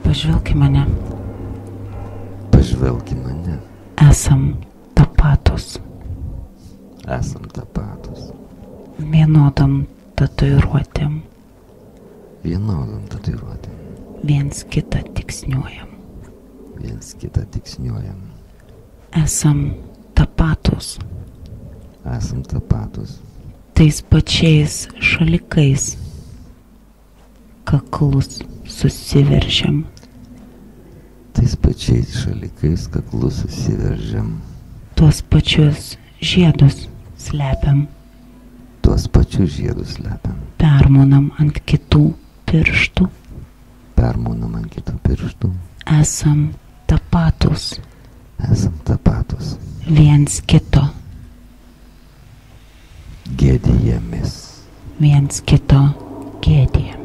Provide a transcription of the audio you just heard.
Pažvelk į mane. Pažvelk į mane. Esam tapatus. Esam tapatus. Vienodam tatuiruotėm. Vienodam tatuiruotėm. Viens kitą tiksniuojam. Viens kitą tiksniuojam. Esam tapatus. Esam tapatus. Tais pačiais šalikais. Kaklus susiveržiam. Tais pačiais šalikais kaklus susiveržiam. Tuos pačius žiedus slepiam. Tuos pačius žiedus slepiam. Permaunam ant kitų pirštų. Permaunam ant kitų pirštų. Esam tapatus. Esam tapatus. Viens kito. Gėdijamės. Viens kito gėdijam.